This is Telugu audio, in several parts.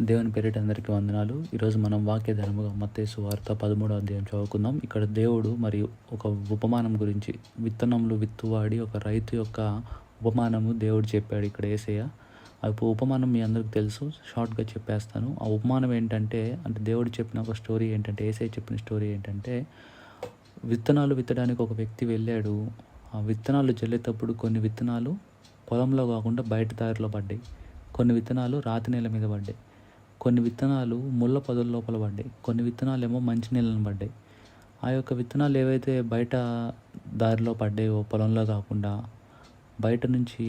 దేవుని పేరిట అందరికీ వందనాలు. ఈరోజు మనం వాక్య ధ్యానముగా మత్తయి సువార్త 13వ అధ్యాయం చదువుకుందాం. ఇక్కడ దేవుడు మరియు ఒక ఉపమానం గురించి విత్తనములు విత్తువాడి ఒక రైతు యొక్క ఉపమానము దేవుడు చెప్పాడు ఇక్కడ యేసయ్య. ఆ ఉపమానం మీ అందరికీ తెలుసు, షార్ట్గా చెప్పేస్తాను. ఆ ఉపమానం ఏంటంటే, దేవుడు చెప్పిన ఒక స్టోరీ ఏంటంటే, యేసయ్య చెప్పిన స్టోరీ ఏంటంటే, విత్తనాలు విత్తడానికి ఒక వ్యక్తి వెళ్ళాడు. ఆ విత్తనాలు చల్లేటప్పుడు కొన్ని విత్తనాలు పొలంలో కాకుండా బయట దారిలో పడ్డాయి. కొన్ని విత్తనాలు రాతి నేల మీద పడ్డాయి. కొన్ని విత్తనాలు ముళ్ళ పొదల లోపల పడ్డాయి. కొన్ని విత్తనాలు ఏమో మంచి నీళ్ళని పడ్డాయి. ఆ యొక్క విత్తనాలు ఏవైతే బయట దారిలో పడ్డాయో పొలంలో కాకుండా, బయట నుంచి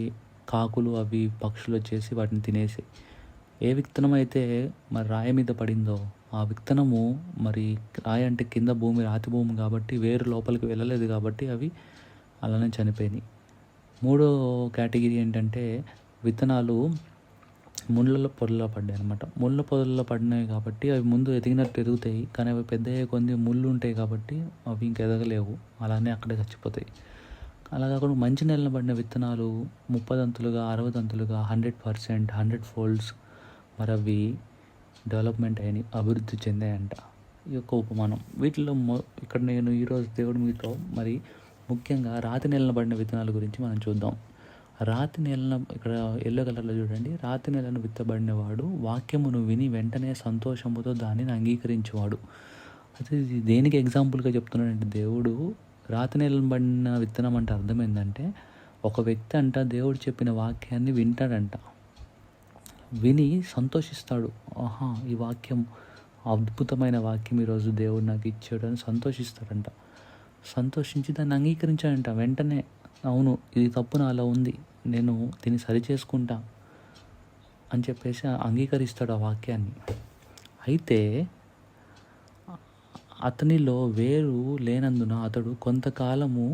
కాకులు అవి పక్షులు వచ్చేసి వాటిని తినేసాయి. ఏ విత్తనం అయితే మరి రాయి మీద పడిందో ఆ విత్తనము మరి రాయి అంటే కింద భూమి, రాతి భూమి కాబట్టి వేరు లోపలికి వెళ్ళలేదు కాబట్టి అవి అలానే చనిపోయినాయి. మూడో కేటగిరీ ఏంటంటే, విత్తనాలు ముళ్ళ పొదల్లో పడ్డాయి అనమాట. ముళ్ళ పొదల్లో పడినాయి కాబట్టి అవి ముందు ఎదిగినట్టు ఎదుగుతాయి, కానీ అవి పెద్ద కొన్ని ముళ్ళు ఉంటాయి కాబట్టి అవి ఇంక ఎదగలేవు, అలానే అక్కడే చచ్చిపోతాయి. అలా కాకుండా మంచి నేలను పడిన విత్తనాలు 30 అంతులుగా, 60 అంతులుగా, 100%, 100 ఫోల్డ్స్ మరి అవి డెవలప్మెంట్ అయినాయి, అభివృద్ధి చెందాయంట. ఈ యొక్క ఉపమానం వీటిలో ఇక్కడ నేను ఈరోజు దేవుడు మీతో మరి ముఖ్యంగా రాతి నేలను పడిన విత్తనాల గురించి మనం చూద్దాం. రాతి నేలను ఇక్కడ ఎల్లో కలర్లో చూడండి. రాతి నేలను విత్తబడిన వాడు వాక్యమును విని వెంటనే సంతోషముతో దానిని అంగీకరించేవాడు. అయితే ఇది దేనికి ఎగ్జాంపుల్గా చెప్తున్నాడంటే, దేవుడు రాతి నేలను పడిన విత్తనం అంటే అర్థం ఏంటంటే, ఒక వ్యక్తి అంట దేవుడు చెప్పిన వాక్యాన్ని వింటాడంట, విని సంతోషిస్తాడు. ఆహా, ఈ వాక్యం అద్భుతమైన వాక్యం ఈరోజు దేవుడు నాకు ఇచ్చాడు అని సంతోషిస్తాడంట. సంతోషించి దాన్ని అంగీకరించాడంట వెంటనే. అవును, ఇది తప్పు నాలో ఉంది, నేను దీన్ని సరి చేసుకుంటా అని చెప్పేసి అంగీకరిస్తాడు ఆ వాక్యాన్ని. అయితే అతనిలో వేరు లేనందున అతడు కొంతకాలము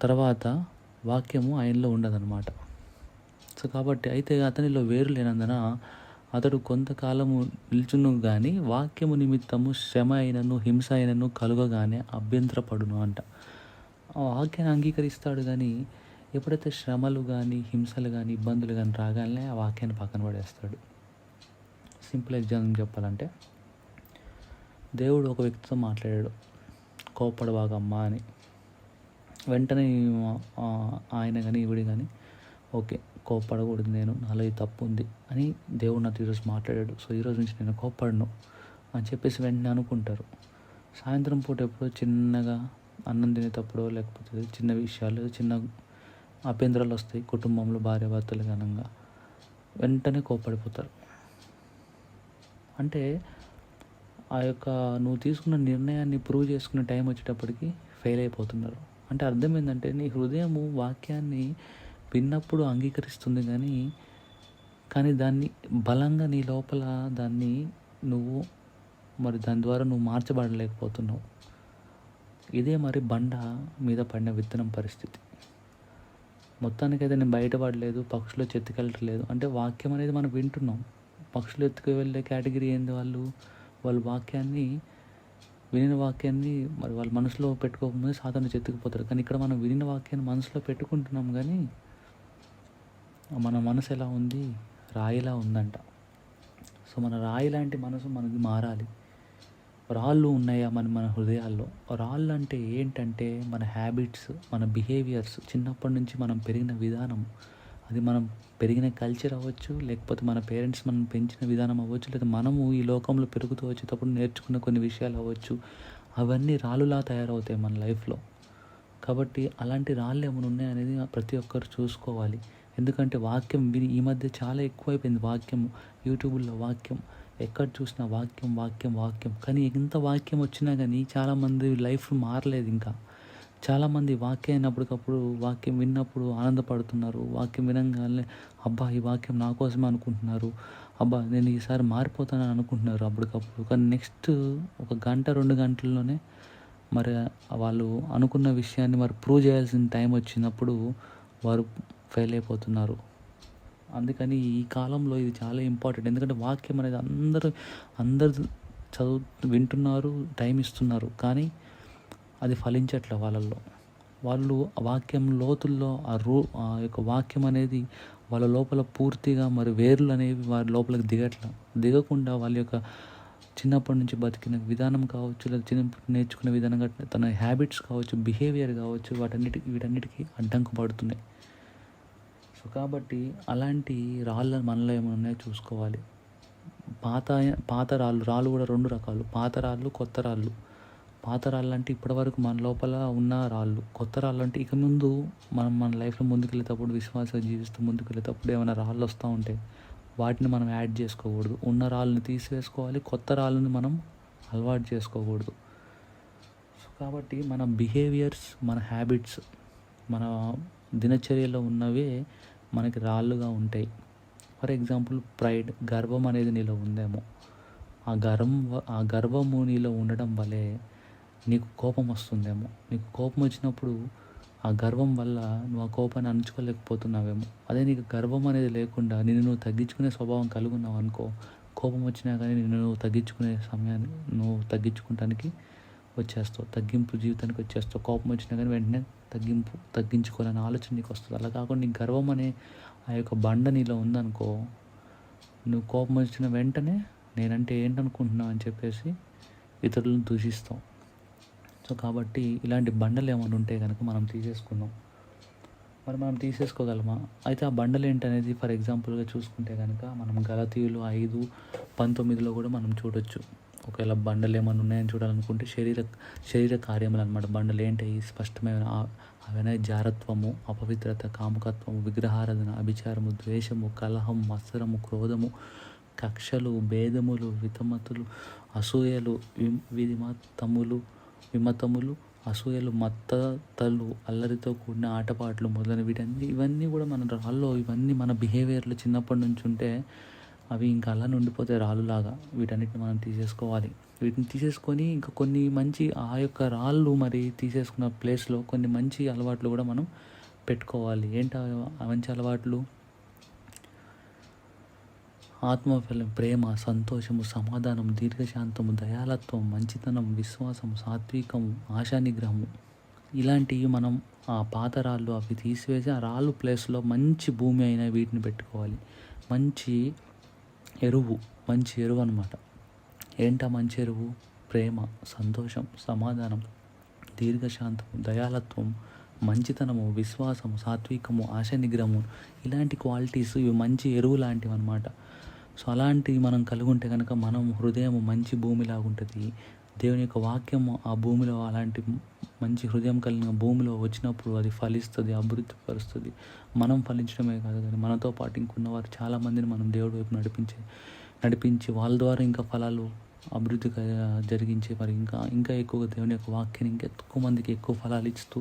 తర్వాత వాక్యము ఆయనలో ఉండదన్నమాట. సో కాబట్టి అయితే అతనిలో వేరు లేనందున అతడు కొంతకాలము నిల్చును కానీ వాక్యము నిమిత్తము శ్రమ అయినను హింస అయినను కలుగగానే అభ్యంతరపడును అంట. ఆ వాక్యాన్ని అంగీకరిస్తాడు కానీ ఎప్పుడైతే శ్రమలు కానీ హింసలు కానీ ఇబ్బందులు కానీ రాగానే ఆ వాక్యాన్ని పక్కన పడేస్తాడు. సింపుల్ ఎగ్జాంపుల్ చెప్పాలంటే, దేవుడు ఒక వ్యక్తితో మాట్లాడాడు, కోప్పడబాగమ్మా అని. వెంటనే ఆయన కానీ ఈవిడి కానీ ఓకే, కోప్పడకూడదు, నాలో ఈ తప్పు ఉంది అని దేవుడు నాతో ఈరోజు మాట్లాడాడు, సో ఈరోజు నుంచి నేను కోప్పడను అని చెప్పేసి వెంటనే అనుకుంటారు. సాయంత్రం పూట ఎప్పుడో చిన్నగా అన్నం తినేటప్పుడు లేకపోతే చిన్న విషయాలు, చిన్న అభ్యంతరాలు వస్తాయి కుటుంబంలో, భార్యాభర్తలు ఘనంగా వెంటనే కోప్పడిపోతారు. అంటే ఆ యొక్క నువ్వు తీసుకున్న నిర్ణయాన్ని ప్రూవ్ చేసుకునే టైం వచ్చేటప్పటికి ఫెయిల్ అయిపోతున్నారు. అంటే అర్థం ఏంటంటే, నీ హృదయము వాక్యాన్ని విన్నప్పుడు అంగీకరిస్తుంది కానీ దాన్ని బలంగా నీ లోపల దాన్ని నువ్వు మరి దాని ద్వారా నువ్వు మార్చబడలేకపోతున్నావు. ఇదే మరి బండ మీద పడిన విత్తనం పరిస్థితి. మొత్తానికైతే నేను బయటపడలేదు, పక్షులు ఎత్తుకెళ్ళట్లేదు అంటే వాక్యం అనేది మనం వింటున్నాం. పక్షులు ఎత్తుకు వెళ్ళే కేటగిరీ ఏంది? వాళ్ళు వాక్యాన్ని వినిన వాక్యాన్ని మరి వాళ్ళ మనసులో పెట్టుకోకముందే సాతాను ఎత్తుకుపోతారు. కానీ ఇక్కడ మనం వినిన వాక్యాన్ని మనసులో పెట్టుకుంటున్నాం, కానీ మన మనసు ఎలా ఉంది? రాయిలా ఉందంట. సో మన రాయి లాంటి మనసు మనది మారాలి. రాళ్ళు ఉన్నాయా మన హృదయాల్లో? రాళ్ళు అంటే ఏంటంటే మన హ్యాబిట్స్, మన బిహేవియర్స్, చిన్నప్పటి నుంచి మనం పెరిగిన విధానం, అది మనం పెరిగిన కల్చర్ అవ్వచ్చు, లేకపోతే మన పేరెంట్స్ మనం పెంచిన విధానం అవ్వచ్చు, లేదా మనము ఈ లోకంలో పెరుగుతూ వచ్చేటప్పుడు నేర్చుకున్న కొన్ని విషయాలు అవ్వచ్చు. అవన్నీ రాళ్ళులా తయారవుతాయి మన లైఫ్లో. కాబట్టి అలాంటి రాళ్ళు ఏమైనా ఉన్నాయనేది ప్రతి ఒక్కరు చూసుకోవాలి. ఎందుకంటే వాక్యం ఈ మధ్య చాలా ఎక్కువైపోయింది. వాక్యం యూట్యూబ్లో వాక్యం, ఎక్కడ చూసినా వాక్యం వాక్యం వాక్యం. కానీ ఎంత వాక్యం వచ్చినా కానీ చాలామంది లైఫ్ మారలేదు. ఇంకా చాలామంది వాక్యం అయినప్పటికప్పుడు వాక్యం విన్నప్పుడు ఆనందపడుతున్నారు. వాక్యం వినంగానే అబ్బా ఈ వాక్యం నా కోసమే అనుకుంటున్నారు, అబ్బా నేను ఈసారి మారిపోతానని అనుకుంటున్నారు అప్పటికప్పుడు. కానీ నెక్స్ట్ ఒక గంట 2 గంటల్లోనే మరి వాళ్ళు అనుకున్న విషయాన్ని మరి ప్రూవ్ చేయాల్సిన టైం వచ్చినప్పుడు వారు ఫెయిల్ అయిపోతున్నారు. అందుకని ఈ కాలంలో ఇది చాలా ఇంపార్టెంట్. ఎందుకంటే వాక్యం అనేది అందరు వింటున్నారు, టైం ఇస్తున్నారు, కానీ అది ఫలించట్లే వాళ్ళల్లో. వాళ్ళు ఆ వాక్యం లోతుల్లో ఆ యొక్క వాక్యం అనేది వాళ్ళ లోపల పూర్తిగా మరి వేర్లు అనేవి వారి లోపలికి దిగకుండా వాళ్ళ యొక్క చిన్నప్పటి నుంచి బతికిన విధానం కావచ్చు, లేదా చిన్నప్పుడు నేర్చుకున్న విధానం తన హ్యాబిట్స్ కావచ్చు, బిహేవియర్ కావచ్చు, వీటన్నిటికీ అడ్డంకు పడుతున్నాయి. సో కాబట్టి అలాంటి రాళ్ళు మనలో ఏమైనా ఉన్నాయో చూసుకోవాలి. పాత రాళ్ళు కూడా 2 రకాలు, పాత రాళ్ళు, కొత్త రాళ్ళు. పాత రాళ్ళు అంటే ఇప్పటివరకు మన లోపల ఉన్న రాళ్ళు. కొత్త రాళ్ళు అంటే ఇక ముందు మన లైఫ్లో ముందుకెళ్ళేటప్పుడు, విశ్వాసంగా జీవిస్తూ ముందుకెళ్ళేటప్పుడు ఏమైనా రాళ్ళు వస్తూ ఉంటే వాటిని మనం యాడ్ చేసుకోకూడదు. ఉన్న రాళ్ళని తీసివేసుకోవాలి, కొత్త రాళ్ళని మనం అలవాటు చేసుకోకూడదు. సో కాబట్టి మన బిహేవియర్స్, మన హ్యాబిట్స్, మన దినచర్యలో ఉన్నవే మనకి రాళ్ళుగా ఉంటాయి. ఫర్ ఎగ్జాంపుల్ ప్రైడ్, గర్వం అనేది నీలో ఉందేమో, ఆ గర్వము నీలో ఉండడం వల్లే నీకు కోపం వస్తుందేమో. నీకు కోపం వచ్చినప్పుడు ఆ గర్వం వల్ల నువ్వు ఆ కోపాన్ని అణుచుకోలేకపోతున్నావేమో. అదే నీకు గర్వం అనేది లేకుండా నిన్ను నువ్వు తగ్గించుకునే స్వభావం కలిగి ఉన్నావు అనుకో, కోపం వచ్చినా కానీ నిన్ను నువ్వు తగ్గించుకునే సమయాన్ని నువ్వు తగ్గించుకోవడానికి వచ్చేస్తావు, తగ్గింపు జీవితానికి వచ్చేస్తావు. కోపం వచ్చినా కానీ వెంటనే తగ్గించుకోవాలనే ఆలోచన నీకు వస్తుంది. అలా కాకుండా నీకు గర్వం అనే ఆ యొక్క బండ నీలో ఉందనుకో, నువ్వు కోపం వచ్చిన వెంటనే నేనంటే ఏంటనుకుంటున్నావు అని చెప్పేసి ఇతరులను దూషిస్తావు. సో కాబట్టి ఇలాంటి బండలు ఏమైనా ఉంటే కనుక మనం తీసేసుకుందాం. మరి మనం తీసేసుకోగలమా? అయితే ఆ బండలు ఏంటనేది ఫర్ ఎగ్జాంపుల్గా చూసుకుంటే కనుక మనం గలతీయులు 5:19 కూడా మనం చూడొచ్చు. ఒకవేళ బండలు ఏమైనా ఉన్నాయని చూడాలనుకుంటే శరీర కార్యములు అనమాట. బండలు ఏంటి? స్పష్టమైన అవనే జారత్వము, అపవిత్రత, కాముకత్వము, విగ్రహారాధన, అభిచారము, ద్వేషము, కలహం, మత్సరము, క్రోధము, కక్షలు, భేదములు, వితమతులు, అసూయలు, విమతములు, అసూయలు, మత్తతలు, అల్లరితో కూడిన ఆటపాటలు మొదలైన ఇవన్నీ కూడా మన రాళ్ళలో, ఇవన్నీ మన బిహేవియర్లో చిన్నప్పటి నుంచి ఉంటే అవి ఇంకా అలా ఉండిపోతే రాళ్ళులాగా. వీటన్నిటిని మనం తీసేసుకోవాలి. వీటిని తీసేసుకొని ఇంకా కొన్ని మంచి ఆ యొక్క రాళ్ళు మరి తీసేసుకున్న ప్లేస్లో కొన్ని మంచి అలవాట్లు కూడా మనం పెట్టుకోవాలి. ఏంటి ఆ మంచి అలవాట్లు? ఆత్మఫలం, ప్రేమ, సంతోషము, సమాధానం, దీర్ఘశాంతము, దయాలత్వం, మంచితనం, విశ్వాసం, సాత్వికము, ఆశానిగ్రహము, ఇలాంటివి మనం ఆ పాత రాళ్ళు అవి తీసివేసి ఆ రాళ్ళు ప్లేస్లో మంచి భూమి అయిన వీటిని పెట్టుకోవాలి. మంచి ఎరువు అనమాట. ఏంటా మంచి ఎరువు? ప్రేమ, సంతోషం, సమాధానం, దీర్ఘశాంతము, దయాలత్వం, మంచితనము, విశ్వాసము, సాత్వికము, ఆశానిగ్రహము, ఇలాంటి క్వాలిటీస్ ఇవి మంచి ఎరువు లాంటివి అనమాట. సో అలాంటివి మనం కలిగి ఉంటే కనుక మనం హృదయం మంచి భూమిలాగా ఉంటుంది. దేవుని యొక్క వాక్యం ఆ భూమిలో, అలాంటి మంచి హృదయం కలిగిన భూమిలో వచ్చినప్పుడు అది ఫలిస్తుంది, అభివృద్ధి పరుస్తుంది. మనం ఫలించడమే కాదు కానీ మనతో పాటు ఇంకున్న వారు చాలామందిని మనం దేవుడి వైపు నడిపించి వాళ్ళ ద్వారా ఇంకా ఫలాలు అభివృద్ధి జరిగించి మరి ఇంకా ఎక్కువగా దేవుని యొక్క వాక్యాన్ని ఇంకా ఎక్కువ మందికి ఎక్కువ ఫలాలు ఇస్తూ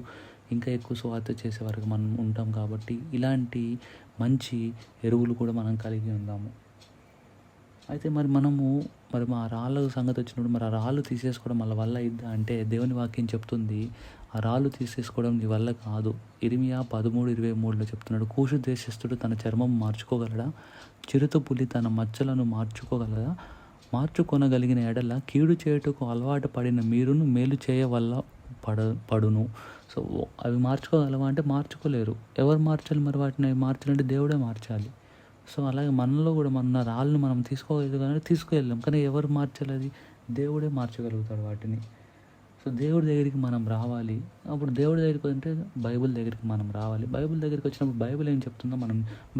ఇంకా ఎక్కువ సువార్త చేసే వరకు మనం ఉంటాం. కాబట్టి ఇలాంటి మంచి ఎరువులు కూడా మనం కలిగి ఉందాము. అయితే మరి మా రాళ్ళ సంగతి వచ్చినప్పుడు మరి ఆ రాళ్ళు తీసేసుకోవడం వాళ్ళ వల్ల ఇద్దా అంటే దేవుని వాక్యం చెప్తుంది, ఆ రాళ్ళు తీసేసుకోవడం నీ వల్ల కాదు. ఇర్మియా 13:23 చెప్తున్నాడు, కూషు దేశస్థుడు తన చర్మం మార్చుకోగలడా? చిరుత పులి తన మచ్చలను మార్చుకోగలదా? మార్చుకొనగలిగిన ఎడల కీడు చేయుటకు అలవాటు పడిన మీరును మేలు చేయవల్ల పడును. సో అవి మార్చుకోగలవా అంటే మార్చుకోలేరు. ఎవరు మార్చాలి మరి వాటిని? మార్చాలంటే దేవుడే మార్చాలి. సో అలాగే మనలో కూడా మన రాళ్ళను మనం తీసుకోగలుగుతాం, తీసుకువెళ్ళాం. కానీ ఎవరు మార్చాలి? అది దేవుడే మార్చగలుగుతాడు వాటిని. సో దేవుడి దగ్గరికి మనం రావాలి. అప్పుడు దేవుడి దగ్గరికి అంటే బైబిల్ దగ్గరికి మనం రావాలి. బైబిల్ దగ్గరికి వచ్చినప్పుడు బైబిల్ ఏం చెప్తుందో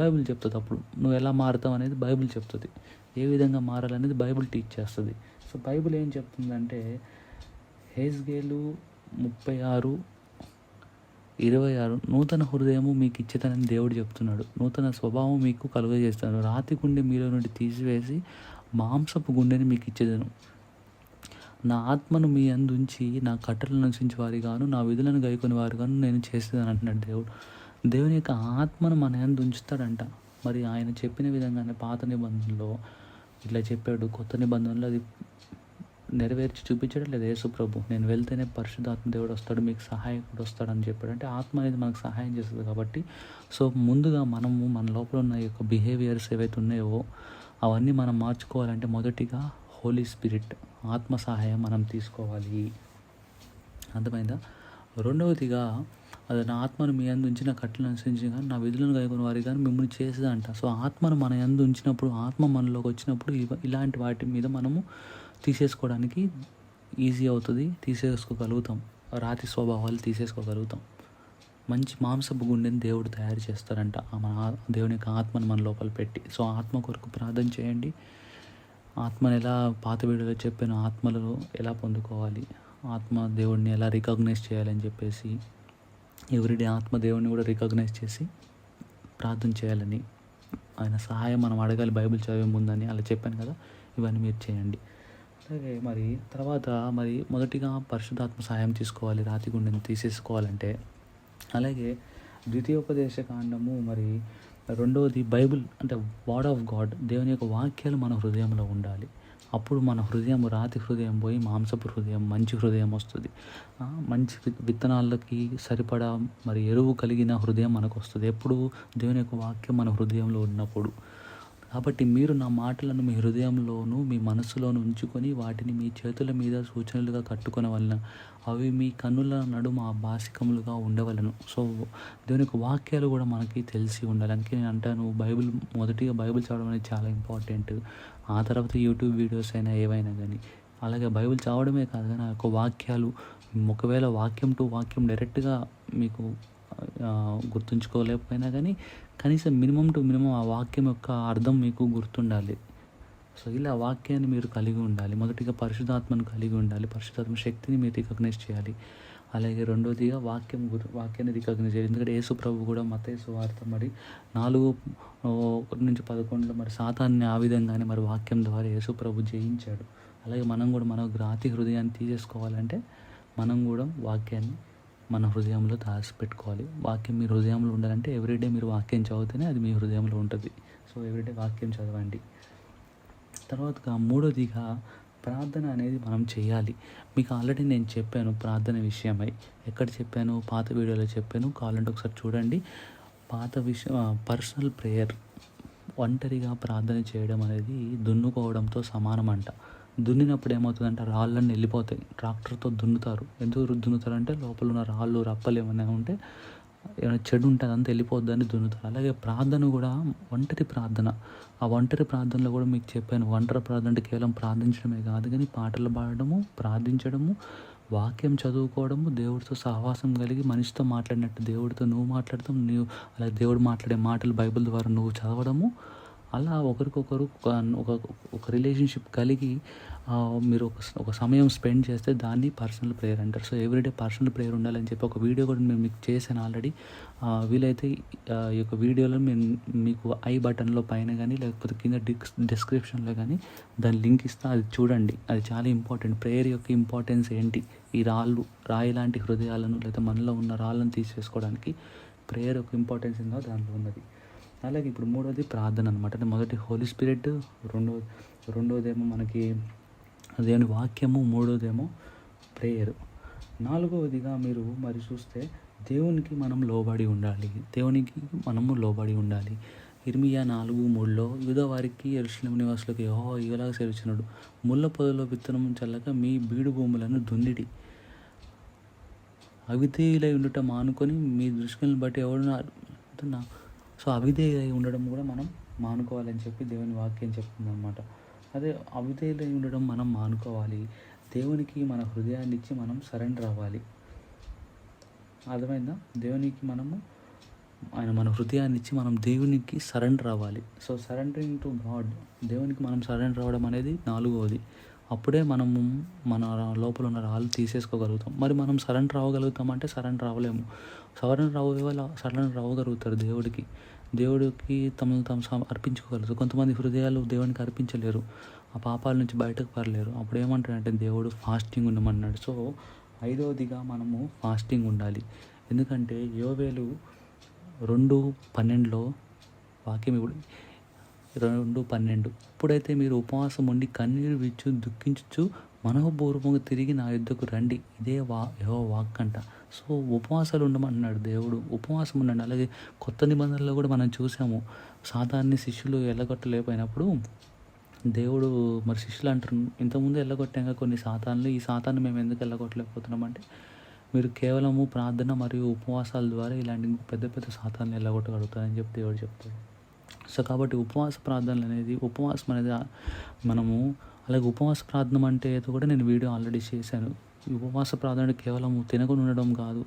బైబిల్ చెప్తుంది. అప్పుడు నువ్వు ఎలా మారుతావు అనేది బైబిల్ చెప్తుంది. ఏ విధంగా మారాలనేది బైబిల్ టీచ్ చేస్తుంది. సో బైబిల్ ఏం చెప్తుందంటే హెజ్కేలు 36:26 నూతన హృదయము మీకు ఇచ్చేతనని దేవుడు చెప్తున్నాడు. నూతన స్వభావం మీకు కలుగజేస్తాను. రాతి గుండె మీలో నుండి తీసివేసి మాంసపు గుండెని మీకు ఇచ్చేదను. నా ఆత్మను మీ అందుంచి నా కట్టలను అనుసరించి వారి గాను నా విధులను గైకొని వారి గాను నేను చేసేదని అంటున్నాడు దేవుడు. దేవుని యొక్క ఆత్మను మన యందు ఉంచుతాడంట. మరి ఆయన చెప్పిన విధంగానే పాత నిబంధనలో ఇట్లా చెప్పాడు, కొత్త నిబంధనలో అది నెరవేర్చి చూపించడం లేదు యేసు ప్రభు. నేను వెళ్తేనే పరిశుద్ధాత్మ దేవుడు వస్తాడు, మీకు సహాయకుడు వస్తాడని చెప్పాడు. అంటే ఆత్మ అనేది మనకు సహాయం చేస్తుంది కాబట్టి సో ముందుగా మన లోపల ఉన్న యొక్క బిహేవియర్స్ ఏవైతే ఉన్నాయో అవన్నీ మనం మార్చుకోవాలంటే మొదటిగా హోలీ స్పిరిట్, ఆత్మ సహాయం మనం తీసుకోవాలి. అర్థమైందా? రెండవదిగా అది నా ఆత్మను మీ యందు ఉంచి నా కట్టలను అనుసరించి కానీ నా విధులను కైకొని వారి కానీ మిమ్మల్ని చేసేదంట. సో ఆత్మను మన యందు ఉంచినప్పుడు, ఆత్మ మనలోకి వచ్చినప్పుడు ఇలాంటి వాటి మీద మనము తీసేసుకోవడానికి ఈజీ అవుతుంది, తీసేసుకోగలుగుతాం. రాతి స్వభావాలు తీసేసుకోగలుగుతాం. మంచి మాంసపు గుండెని దేవుడు తయారు చేస్తారంట దేవుని యొక్క ఆత్మను మన లోపల పెట్టి. సో ఆత్మ కొరకు ప్రార్థన చేయండి. ఆత్మను ఎలా పాత వీడియోలో చెప్పిన ఆత్మలో ఎలా పొందుకోవాలి, ఆత్మ దేవుడిని ఎలా రికగ్నైజ్ చేయాలని చెప్పేసి ఎవ్రీడే ఆత్మ దేవుడిని కూడా రికగ్నైజ్ చేసి ప్రార్థన చేయాలని, ఆయన సహాయం మనం అడగాలి బైబిల్ చదివే ముందని అలా చెప్పాను కదా. ఇవన్నీ మీరు చేయండి. అలాగే తర్వాత మొదటిగా పరిశుద్ధాత్మ సహాయం తీసుకోవాలి రాతి గుండెని తీసేసుకోవాలంటే. అలాగే ద్వితీయోపదేశ కాండము రెండవది బైబిల్ అంటే వర్డ్ ఆఫ్ గాడ్, దేవుని యొక్క వాక్యాలు మన హృదయంలో ఉండాలి. అప్పుడు మన హృదయం రాతి హృదయం పోయి మాంసపు హృదయం, మంచి హృదయం వస్తుంది. మంచి విత్తనాలకి సరిపడా ఎరువు కలిగిన హృదయం మనకు వస్తుంది ఎప్పుడు దేవుని యొక్క వాక్యం మన హృదయంలో ఉన్నప్పుడు. కాబట్టి మీరు నా మాటలను మీ హృదయంలోనూ మీ మనస్సులోనూ ఉంచుకొని వాటిని మీ చేతుల మీద సూచనలుగా కట్టుకునే వలన అవి మీ కన్నుల నడుమ భాసికములుగా ఉండవలను. సో దేవుని యొక్క వాక్యాలు కూడా మనకి తెలిసి ఉండాలి. అందుకే నేను అంటాను, మొదటిగా బైబిల్ చదవడం అనేది చాలా ఇంపార్టెంట్. ఆ తర్వాత యూట్యూబ్ వీడియోస్ అయినా ఏవైనా కానీ. అలాగే బైబిల్ చదవడమే కాదు కానీ ఆ యొక్క వాక్యాలు, ఒకవేళ వాక్యం టు వాక్యం డైరెక్ట్గా మీకు గుర్తుంచుకోలేకపోయినా కానీ కనీసం మినిమం టు మినిమం ఆ వాక్యం యొక్క అర్థం మీకు గుర్తుండాలి. సో ఇలా వాక్యాన్ని మీరు కలిగి ఉండాలి. మొదటిగా పరిశుద్ధాత్మను కలిగి ఉండాలి. పరిశుద్ధాత్మ శక్తిని మీరు రికగ్నైజ్ చేయాలి. అలాగే రెండోదిగా వాక్యాన్ని రికగ్నైజ్ చేయాలి. ఎందుకంటే యేసు ప్రభు కూడా మత్తయి సువార్త 4:1-11 సాతాన్ని ఆ విధంగానే వాక్యం ద్వారా యేసు ప్రభు జయించాడు. అలాగే మనం కూడా మన రాతి హృదయాన్ని తీసేసుకోవాలంటే మనం కూడా వాక్యాన్ని మన హృదయంలో దాచిపెట్టుకోవాలి. వాక్యం మీ హృదయంలో ఉండాలంటే ఎవ్రీడే మీరు వాక్యం చదివితేనే అది మీ హృదయంలో ఉంటుంది. సో ఎవ్రీడే వాక్యం చదవండి. తర్వాత మూడోదిగా ప్రార్థన అనేది మనం చేయాలి. మీకు ఆల్రెడీ నేను చెప్పాను ప్రార్థన విషయమై. ఎక్కడ చెప్పాను? పాత వీడియోలో చెప్పాను. కావాలంటే ఒకసారి చూడండి. పర్సనల్ ప్రేయర్, ఒంటరిగా ప్రార్థన చేయడం అనేది దున్నుకోవడంతో సమానం అంట. దున్నినప్పుడు ఏమవుతుందంటే రాళ్ళన్నీ వెళ్ళిపోతాయి. ట్రాక్టర్తో దున్నుతారు. ఎందుకు దున్నుతారంటే లోపల ఉన్న రాళ్ళు రప్పలు ఏమైనా ఉంటే, ఏమైనా చెడు ఉంటుంది అంతా వెళ్ళిపోద్దని దున్నుతారు. అలాగే ప్రార్థన కూడా ఒంటరి ప్రార్థన. ఆ ఒంటరి ప్రార్థనలో కూడా మీకు చెప్పాను, ఒంటరి ప్రార్థన అంటే కేవలం ప్రార్థించడమే కాదు కానీ పాటలు పాడడము, ప్రార్థించడము, వాక్యం చదువుకోవడము, దేవుడితో సహవాసం కలిగి మనిషితో మాట్లాడినట్టు దేవుడితో నువ్వు మాట్లాడతాం, అలాగే దేవుడు మాట్లాడే మాటలు బైబిల్ ద్వారా నువ్వు చదవడము. అలా ఒకరికొకరు ఒక రిలేషన్షిప్ కలిగి మీరు ఒక సమయం స్పెండ్ చేస్తే దాన్ని పర్సనల్ ప్రేయర్ అంటారు. సో ఎవ్రీడే పర్సనల్ ప్రేయర్ ఉండాలని చెప్పి ఒక వీడియో కూడా నేను మీకు చేశాను ఆల్రెడీ. వీలైతే ఈ యొక్క వీడియోలో మీకు ఐ బటన్లో పైన కానీ లేకపోతే కింద డిస్క్రిప్షన్లో కానీ దాని లింక్ ఇస్తా, అది చూడండి. అది చాలా ఇంపార్టెంట్. ప్రేయర్ యొక్క ఇంపార్టెన్స్ ఏంటి, ఈ రాయి లాంటి హృదయాలను లేదా మనలో ఉన్న రాళ్ళను తీసేసుకోవడానికి ప్రేయర్ యొక్క ఇంపార్టెన్స్ ఏందో దాంట్లో ఉన్నది. అలాగే ఇప్పుడు మూడోది ప్రార్థన అనమాట. అంటే మొదటి హోలీ స్పిరిట్, రెండోదేమో మనకి దేవుని వాక్యము, మూడోదేమో ప్రేయర్. నాలుగవదిగా మీరు చూస్తే దేవునికి మనం లోబడి ఉండాలి. మనము లోబడి ఉండాలి. ఇర్మియా 4:3 యూదావారికి యెరూషలేము నివాసులకు యెహోవా ఇలాగ సెలవిచ్చినాడు, ముళ్ళ పొదలో విత్తనం చల్లక మీ బీడు భూములను దున్నిడి, అవిధేయులై ఉండుట మానుకొని మీ దృష్టిని బట్టి ఎవడున్నా. సో అవిధేయులై ఉండడం కూడా మనం మానుకోవాలని చెప్పి దేవుని వాక్యం చెప్తుంది అనమాట. అదే అవిధేయులై ఉండడం మనం మానుకోవాలి. దేవునికి మన హృదయాన్ని ఇచ్చి మనం సరెండర్ అవ్వాలి. అర్థమైందా? దేవునికి మన హృదయాన్ని ఇచ్చి మనం దేవునికి సరెండర్ అవ్వాలి. సో సరెండరింగ్ టు గాడ్, దేవునికి మనం సరెండర్ అవ్వడం అనేది నాలుగవది. అప్పుడే మనము మన లోపల ఉన్న రాళ్ళు తీసేసుకోగలుగుతాం. మనం సరెండర్ అవ్వగలుగుతాం అంటే సరెండర్ అవ్వలేము. సరెండర్ అవ్వగలుగుతారు దేవుడికి తమను తాము అర్పించుకోగలరు. కొంతమంది హృదయాలు దేవునికి అర్పించలేరు, ఆ పాపాల నుంచి బయటకు పడలేరు. అప్పుడు ఏమంటాడంటే దేవుడు ఫాస్టింగ్ ఉండమన్నాడు. సో ఐదవదిగా మనము ఫాస్టింగ్ ఉండాలి. ఎందుకంటే యోవేలు 2:12 వాక్యం ఇప్పుడు 2:12 ఇప్పుడైతే మీరు ఉపవాసం ఉండి కన్నీరు విచ్చు దుఃఖించు మనోపూర్వకంగా తిరిగి నా యుద్ధకు రండి, ఇదే యెహోవా వాక్ అంట. సో ఉపవాసాలు ఉండమన్నాడు దేవుడు. ఉపవాసం ఉండండి. అలాగే కొత్త నిబంధనలో కూడా మనం చూసాము, సాతాన్ని శిష్యులు ఎల్లగొట్టలేకపోయినప్పుడు దేవుడు శిష్యులు అంటారు, ఇంతకుముందు ఎల్లగొట్టాక కొన్ని సాతాన్లు, ఈ సాతాన్ని మేము ఎందుకు ఎల్లగొట్టలేకపోతున్నామంటే మీరు కేవలము ప్రార్థన మరియు ఉపవాసాల ద్వారా ఇలాంటి పెద్ద పెద్ద సాతాన్ని ఎల్లగొట్టగలుగుతారని చెప్పి దేవుడు చెప్తాడు. సో కాబట్టి ఉపవాసం అనేది మనము అలాగే ఉపవాస ప్రార్థన అంటే ఏదో కూడా నేను వీడియో ఆల్రెడీ చేశాను. ఈ ఉపవాస ప్రార్థన కేవలం తినకుండా ఉండడం కాదు.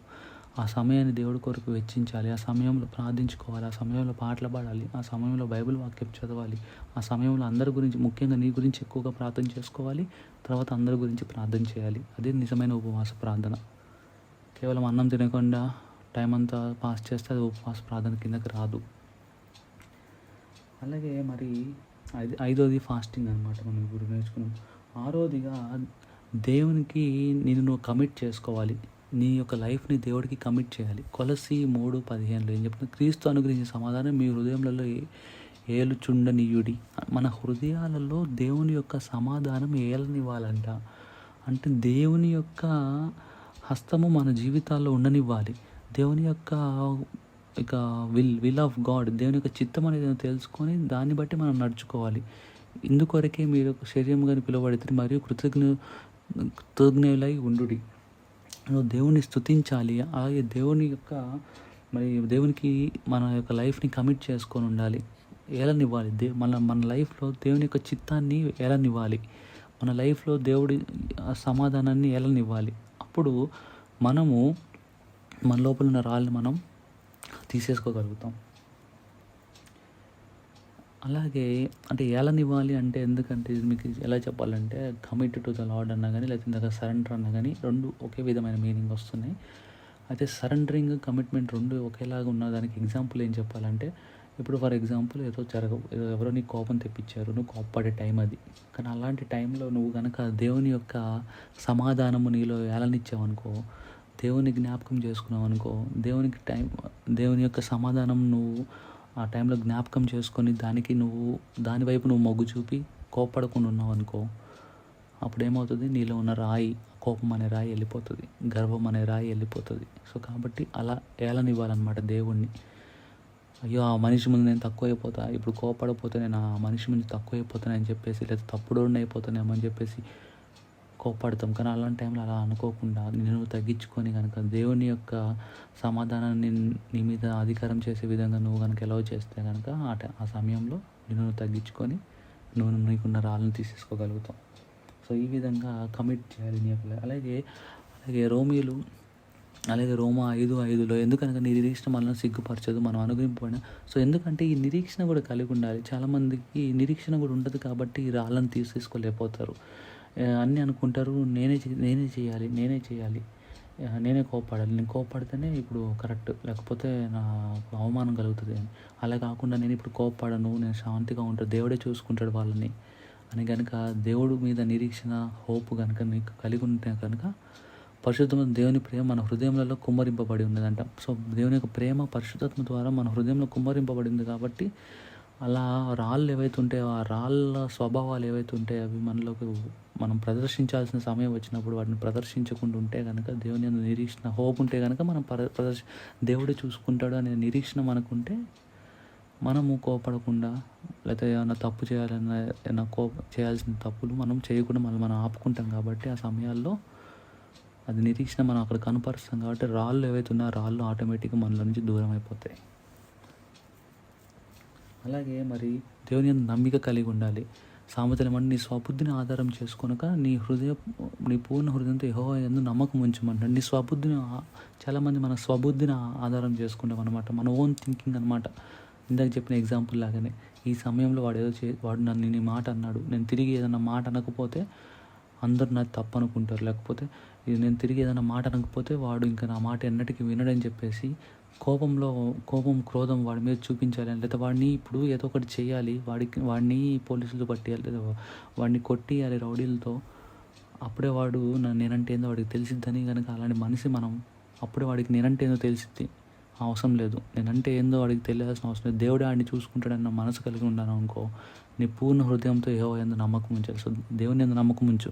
ఆ సమయాన్ని దేవుడి కొరకు వెచ్చించాలి. ఆ సమయంలో ప్రార్థించుకోవాలి. ఆ సమయంలో పాటలు పాడాలి. ఆ సమయంలో బైబిల్ వాక్యం చదవాలి. ఆ సమయంలో అందరి గురించి, ముఖ్యంగా నీ గురించి ఎక్కువగా ప్రార్థన చేసుకోవాలి. తర్వాత అందరి గురించి ప్రార్థన చేయాలి. అదే నిజమైన ఉపవాస ప్రార్థన. కేవలం అన్నం తినకుండా టైం అంతా పాస్ చేస్తే అది ఉపవాస ప్రార్థన కిందకి రాదు. అలాగే మరి ఐదోది ఫాస్టింగ్ అనమాట. మనం ఇప్పుడు నేర్చుకున్నాం. ఆరోదిగా దేవునికి నువ్వు కమిట్ చేసుకోవాలి. నీ యొక్క లైఫ్ని దేవుడికి కమిట్ చేయాలి. కొలస్సీ 3:15 ఏం చెప్తుంది? క్రీస్తు అనుగ్రహించిన సమాధానం మీ హృదయంలో ఏలుచుండనీయుడి. మన హృదయాలలో దేవుని యొక్క సమాధానం ఏలనివ్వాలంట. అంటే దేవుని యొక్క హస్తము మన జీవితాల్లో ఉండనివ్వాలి. దేవుని యొక్క విల్ ఆఫ్ గాడ్, దేవుని యొక్క చిత్తం అనేది తెలుసుకొని దాన్ని బట్టి మనం నడుచుకోవాలి. ఇందుకొరకే మీరు శరీరంగా పిలువబడితే మరియు కృతజ్ఞులై ఉండుడి. దేవుని స్తుతించాలి. అలాగే దేవునికి మన యొక్క లైఫ్ని కమిట్ చేసుకొని ఉండాలి. ఏలనివ్వాలి. మన లైఫ్లో దేవుని యొక్క చిత్తాన్ని ఏలనివ్వాలి. మన లైఫ్లో దేవుడి సమాధానాన్ని ఏలనివ్వాలి. అప్పుడు మనము మన లోపల ఉన్న రాళ్ళని మనం తీసేసుకోగలుగుతాం. అలాగే అంటే ఏలనివ్వాలి అంటే ఎందుకంటే మీకు ఎలా చెప్పాలంటే కమిట్ టు ద లార్డ్ అన్నా కానీ లేకపోతే సరెండర్ అన్నా కానీ రెండు ఒకే విధమైన మీనింగ్ వస్తున్నాయి. అయితే సరెండరింగ్, కమిట్మెంట్ రెండు ఒకేలాగా ఉన్న దానికి ఎగ్జాంపుల్ ఏం చెప్పాలంటే, ఇప్పుడు ఫర్ ఎగ్జాంపుల్ ఎవరో నీకు కోపం తెప్పించారు, నువ్వు కోప్పడే టైం అది. కానీ అలాంటి టైంలో నువ్వు కనుక దేవుని యొక్క సమాధానము నీలో ఏలనిచ్చావనుకో, దేవుని జ్ఞాపకం చేసుకున్నావు అనుకో, దేవుని యొక్క సమాధానం నువ్వు ఆ టైంలో జ్ఞాపకం చేసుకొని దాని వైపు నువ్వు మొగ్గు చూపి కోప్పడకుండా ఉన్నావు అనుకో, అప్పుడు ఏమవుతుంది? నీలో ఉన్న కోపం అనే రాయి వెళ్ళిపోతుంది, గర్వం అనే రాయి వెళ్ళిపోతుంది. సో కాబట్టి అలా ఏలనివ్వాలన్నమాట దేవుణ్ణి. అయ్యో ఆ మనిషి ముందు నేను తక్కువైపోతా, ఇప్పుడు కోపడపోతే నేను ఆ మనిషి ముందు తక్కువైపోతానని చెప్పేసి, లేదా తప్పుడోడిని అయిపోతానేమో అని చెప్పేసి కోపడతాం. కానీ అలాంటి టైంలో అలా అనుకోకుండా నేను తగ్గించుకొని కనుక దేవుని యొక్క సమాధానాన్ని నీ మీద అధికారం చేసే విధంగా నువ్వు కనుక ఎలా చేస్తే కనుక ఆ సమయంలో నువ్వు తగ్గించుకొని నీకున్న రాళ్ళని తీసేసుకోగలుగుతాం. సో ఈ విధంగా కమిట్ చేయాలి నీ యొక్క. అలాగే రోమా 5:5 ఎందుకనగా నీ నిరీక్షణ మనల్ని సిగ్గుపరచదు, మనం అనుగ్రహింపబడిన. సో ఎందుకంటే ఈ నిరీక్షణ కూడా కలిగి ఉండాలి. చాలామందికి నిరీక్షణ కూడా ఉండదు కాబట్టి ఈ రాళ్ళని తీసేసుకోలేకపోతారు. అన్నీ అనుకుంటారు, నేనే చేయాలి, నేనే కోప్పడాలి, నేను కోప్పడితేనే ఇప్పుడు కరెక్ట్, లేకపోతే నాకు అవమానం కలుగుతుంది అని. అలా కాకుండా నేను ఇప్పుడు కోప్పడను, నేను శాంతిగా ఉంటాను, దేవుడే చూసుకుంటాడు వాళ్ళని అని కనుక దేవుడు మీద నిరీక్షణ, హోప్ కనుక నీకు కలిగి ఉంటే కనుక పరిశుద్ధమైన దేవుని ప్రేమ మన హృదయంలో కుమ్మరింపబడి ఉన్నదంట. సో దేవుని యొక్క ప్రేమ పరిశుద్ధాత్మ ద్వారా మన హృదయంలో కుమ్మరింపబడింది కాబట్టి అలా రాళ్ళు ఏవైతే ఉంటాయో, ఆ రాళ్ళ స్వభావాలు ఏవైతే ఉంటాయో అవి మనలోకి మనం ప్రదర్శించాల్సిన సమయం వచ్చినప్పుడు వాటిని ప్రదర్శించకుండా ఉంటే కనుక, దేవుని నిరీక్షణ, హోప్ ఉంటే కనుక మనం దేవుడే చూసుకుంటాడు అనే నిరీక్షణ మనకుంటే మనము కోపడకుండా, లేకపోతే ఏమైనా తప్పు చేయాలన్నా చేయాల్సిన తప్పులు మనం చేయకుండా మనం ఆపుకుంటాం. కాబట్టి ఆ సమయాల్లో అది నిరీక్షణ మనం అక్కడ కనపరుస్తాం. కాబట్టి రాళ్ళు ఏవైతే ఉన్నాయో రాళ్ళు ఆటోమేటిక్గా మనలో నుంచి దూరం అయిపోతాయి. అలాగే మరి దేవుని నమ్మిక కలిగి ఉండాలి. సామెతలు నీ స్వబుద్ధిని ఆధారం చేసుకొనక నీ పూర్ణ హృదయంతో యెహోవా యందు నమ్మకం ఉంచమంటాడు. నీ స్వబుద్ధిని చాలామంది మన స్వబుద్ధిని ఆధారం చేసుకుంటాం అనమాట, మన ఓన్ థింకింగ్ అనమాట. ఇందాక చెప్పిన ఎగ్జాంపుల్ లాగానే ఈ సమయంలో వాడు నన్ను నీ మాట అన్నాడు, నేను తిరిగి ఏదైనా మాట అనకపోతే అందరు నాది తప్పు అనుకుంటారు, లేకపోతే నేను తిరిగి ఏదైనా మాట అనకపోతే వాడు ఇంకా నా మాట ఎన్నటికీ వినడని చెప్పేసి కోపం, క్రోధం వాడి మీద చూపించాలి, లేదా వాడిని ఇప్పుడు ఏదో ఒకటి చేయాలి, వాడిని పోలీసులు పట్టేయాలి, లేదా వాడిని కొట్టియాలి రౌడీలతో. అప్పుడే వాడు నేనంటే ఏందో వాడికి తెలిసిద్దని కనుక అలాంటి మనిషి మనం అప్పుడే వాడికి నేనంటే ఏందో తెలిసిద్ది అవసరం లేదు, నేనంటే ఏందో వాడికి తెలియాల్సిన అవసరం లేదు. దేవుడే ఆడిని చూసుకుంటాడన్న మనసు కలిగి ఉన్నాను అనుకో, నీ పూర్ణ హృదయంతో యెహోవా యందు నమ్మకం ఉంచాలి. సో దేవుని యందు నమ్మకం ఉంచు,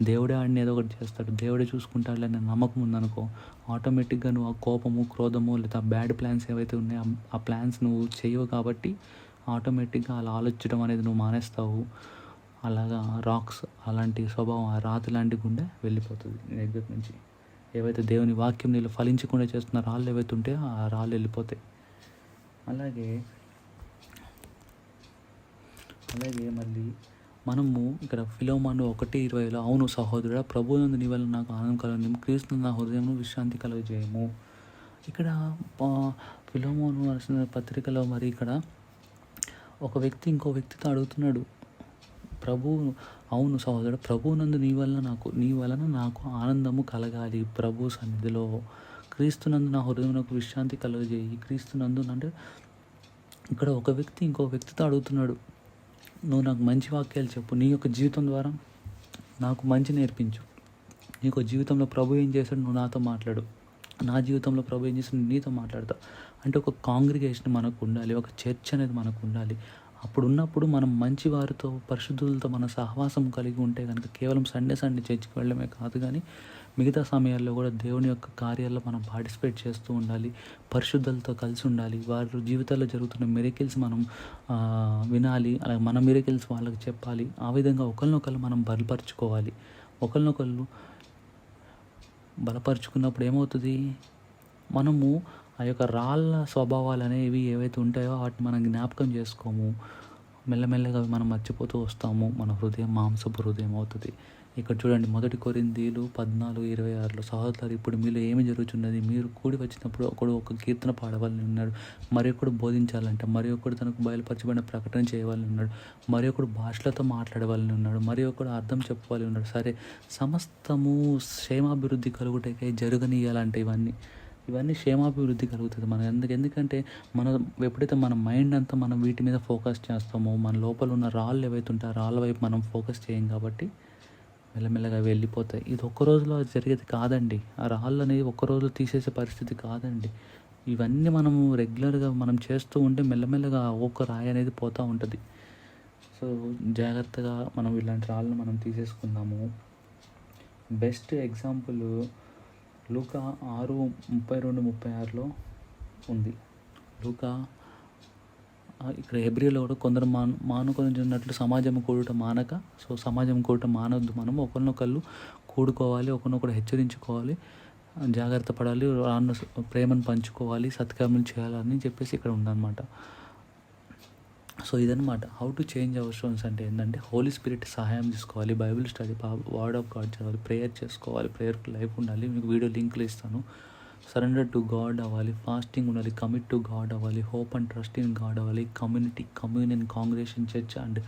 దేవుడే ఆడిని ఏదో ఒకటి చేస్తాడు, దేవుడే చూసుకుంటాడు అనే నమ్మకం ఉందనుకో, ఆటోమేటిక్గా నువ్వు ఆ కోపము, క్రోధము లేదా బ్యాడ్ ప్లాన్స్ ఏవైతే ఉన్నాయో ఆ ప్లాన్స్ నువ్వు చేయవు. కాబట్టి ఆటోమేటిక్గా అలా ఆలోచించడం అనేది నువ్వు మానేస్తావు. అలాగా రాక్స్ అలాంటి స్వభావం, ఆ రాతి లాంటి గుండె వెళ్ళిపోతుంది నీ దగ్గర నుంచి. ఏవైతే దేవుని వాక్యం నీళ్ళు ఫలించకుండా చేస్తున్న రాళ్ళు ఏవైతే ఉంటాయో ఆ రాళ్ళు వెళ్ళిపోతాయి. అలాగే మళ్ళీ మనము ఇక్కడ ఫిలోమను 1:20 అవును సహోదరుడా, ప్రభువునందు నీ వల్ల నాకు ఆనందం కలుగును, క్రీస్తు నా హృదయమును విశ్రాంతి కలుగజేయము. ఇక్కడ ఫిలోమోను రాసిన పత్రికలో మరి ఇక్కడ ఒక వ్యక్తి ఇంకో వ్యక్తితో అడుగుతున్నాడు, అవును సహోదరుడు, ప్రభువునందు నీ వలన నాకు ఆనందము కలగాలి ప్రభు సన్నిధిలో, క్రీస్తునందు నా హృదయమునకు విశ్రాంతి కలుగజేయి. క్రీస్తునందు అంటే ఇక్కడ ఒక వ్యక్తి ఇంకో వ్యక్తితో అడుగుతున్నాడు, నువ్వు నాకు మంచి వాక్యాలు చెప్పు, నీ యొక్క జీవితం ద్వారా నాకు మంచి నేర్పించు, నీకు జీవితంలో ప్రభు ఏం చేశాడు నువ్వు నాతో మాట్లాడు, నా జీవితంలో ప్రభు ఏం చేశాడు నీతో మాట్లాడతా. అంటే ఒక కాంగ్రిగేషన్ మనకు ఉండాలి, ఒక చర్చ్ అనేది మనకు ఉండాలి. ఉన్నప్పుడు మనం మంచి వారితో పరిశుద్ధులతో మన సహవాసం కలిగి ఉంటే కనుక కేవలం సండే చర్చికి వెళ్ళడమే కాదు, కానీ మిగతా సమయాల్లో కూడా దేవుని యొక్క కార్యాల్లో మనం పార్టిసిపేట్ చేస్తూ ఉండాలి, పరిశుద్ధులతో కలిసి ఉండాలి, వారి జీవితాల్లో జరుగుతున్న మిరకిల్స్ మనం వినాలి, అలాగే మన మిరకిల్స్ వాళ్ళకి చెప్పాలి. ఆ విధంగా ఒకరినొకరు మనం బలపరుచుకోవాలి. ఒకరినొకరు బలపరుచుకున్నప్పుడు ఏమవుతుంది, మనము ఆ యొక్క రాళ్ళ స్వభావాలు అనేవి ఏవైతే ఉంటాయో వాటిని మనం జ్ఞాపకం చేసుకోము, మెల్లమెల్లగా మనం మర్చిపోతూ వస్తాము, మన హృదయం మాంసపు హృదయం అవుతుంది. ఇక్కడ చూడండి 1 కొరింథీయులు 14:26 సహోదరులారా, ఇప్పుడు మీలో ఏమి జరుగుతున్నది, మీరు కూడి వచ్చినప్పుడు ఒకడు ఒక కీర్తన పాడవాలని ఉన్నాడు, మరి ఒకడు బోధించాలంటే, మరి ఒకడు తనకు బయలుపరచబడిన ప్రకటన చేయవాలని ఉన్నాడు, మరి ఒకడు భాషలతో మాట్లాడవాలని ఉన్నాడు, మరి ఒకడు అర్థం చెప్పవాలి ఉన్నాడు. సరే, సమస్తము క్షేమాభివృద్ధి కలుగుటకై జరగనీయాలంటే ఇవన్నీ క్షేమాభివృద్ధి కలుగుతుంది మన ఎందుకంటే ఎప్పుడైతే మన మైండ్ అంతా మనం వీటి మీద ఫోకస్ చేస్తామో, మన లోపల ఉన్న రాళ్ళు ఏవైతే ఉంటాయో ఆ రాళ్ళ వైపు మనం ఫోకస్ చేయం కాబట్టి మెల్లమెల్లగా వెళ్ళిపోతాయి. ఇది ఒక్క రోజులో జరిగేది కాదండి, ఆ రాళ్ళు అనేవి ఒక్క రోజు తీసేసే పరిస్థితి కాదండి. ఇవన్నీ మనము రెగ్యులర్గా మనం చేస్తూ ఉంటే మెల్లమెల్లగా ఒక్క రాయి అనేది పోతూ ఉంటుంది. సో జాగ్రత్తగా మనం ఇలాంటి రాళ్ళను మనం తీసేసుకుందాము. బెస్ట్ ఎగ్జాంపుల్ లూకా 6:32-36 ఉంది. లూకా ఇక్కడ హెబ్రీలో కూడా కొందరు మానుకొని ఉన్నట్లు సమాజం కూడుట మానక, సో సమాజం కూడుట మానొద్దు, మనం ఒకరినొకళ్ళు కూడుకోవాలి, ఒకరినొకరు హెచ్చరించుకోవాలి, జాగ్రత్త పడాలి, ప్రేమను పంచుకోవాలి, సత్కర్మలు చేయాలని చెప్పేసి ఇక్కడ ఉందన్నమాట. సో ఇదనమాట how to change our stones అంటే ఏంటంటే హోలీ స్పిరిట్ సహాయం తీసుకోవాలి, Bible study, word of God చదవాలి, ప్రేయర్ చేసుకోవాలి, ప్రేయర్ లైఫ్ ఉండాలి. మీకు వీడియో లింక్లు ఇస్తాను. సరెండర్ టు గాడ్ అవ్వాలి, ఫాస్టింగ్ ఉండాలి, కమిట్ టు గాడ్ అవ్వాలి, hope and trust in God అవ్వాలి, communion congregation church and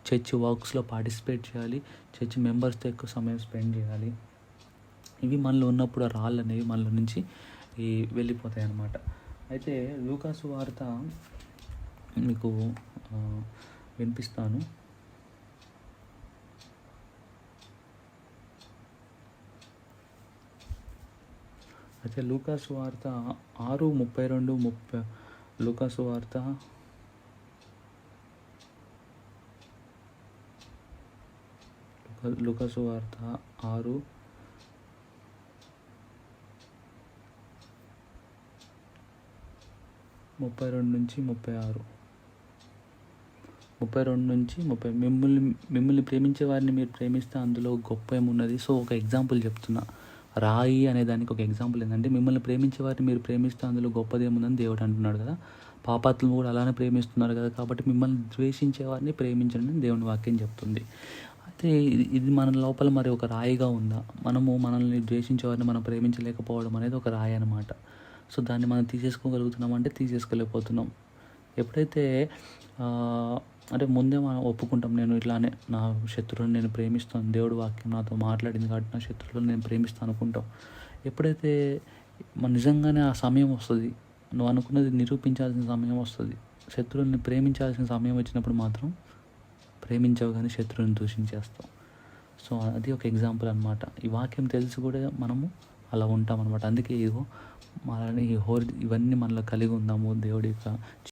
church వర్క్స్లో పార్టిసిపేట్ చేయాలి, చర్చ్ మెంబర్స్తో ఎక్కువ సమయం స్పెండ్ చేయాలి. ఇవి మనలో ఉన్నప్పుడు ఆ రాళ్ళు అనేవి మనలో నుంచి వెళ్ళిపోతాయి అన్నమాట. అయితే లూకా సువార్త మీకు వినిపిస్తాను. అయితే లూకా సువార్త 6:32-30 లూకా సువార్త 6:32-36 32-30 మిమ్మల్ని ప్రేమించే వారిని మీరు ప్రేమిస్తే అందులో గొప్ప ఏమున్నది. సో ఒక ఎగ్జాంపుల్ చెప్తున్నా, రాయి అనే దానికి ఒక ఎగ్జాంపుల్ ఏంటంటే, మిమ్మల్ని ప్రేమించే వారిని మీరు ప్రేమిస్తే అందులో గొప్పది ఏముందని దేవుడు అంటున్నాడు కదా. పాపాత్ములు కూడా అలానే ప్రేమిస్తున్నారు కదా, కాబట్టి మిమ్మల్ని ద్వేషించే వారిని ప్రేమించండి అని దేవుని వాక్యం చెప్తుంది. అయితే ఇది మన లోపల మరి ఒక రాయిగా ఉందా, మనల్ని ద్వేషించే వారిని మనం ప్రేమించలేకపోవడం అనేది ఒక రాయి అన్నమాట. సో దాన్ని మనం తీసేసుకోగలుగుతున్నామంటే తీసేసుకోలేకపోతున్నాం. ఎప్పుడైతే అంటే ముందే మనం ఒప్పుకుంటాం, నేను ఇట్లానే నా శత్రువులను నేను ప్రేమిస్తాను, దేవుడు వాక్యం నాతో మాట్లాడింది కాబట్టి నా శత్రువులను నేను ప్రేమిస్తాను అనుకుంటాం. ఎప్పుడైతే నిజంగానే ఆ సమయం వస్తుంది, నువ్వు అనుకున్నది నిరూపించాల్సిన సమయం వస్తుంది, శత్రువుల్ని ప్రేమించాల్సిన సమయం వచ్చినప్పుడు మాత్రం ప్రేమించవు కానీ శత్రువుని దూషించేస్తాం. సో అది ఒక ఎగ్జాంపుల్ అనమాట. ఈ వాక్యం తెలిసి కూడా మనము అలా ఉంటాం అనమాట. అందుకే ఇవన్నీ మనలో కలిగి ఉందాము దేవుడి యొక్క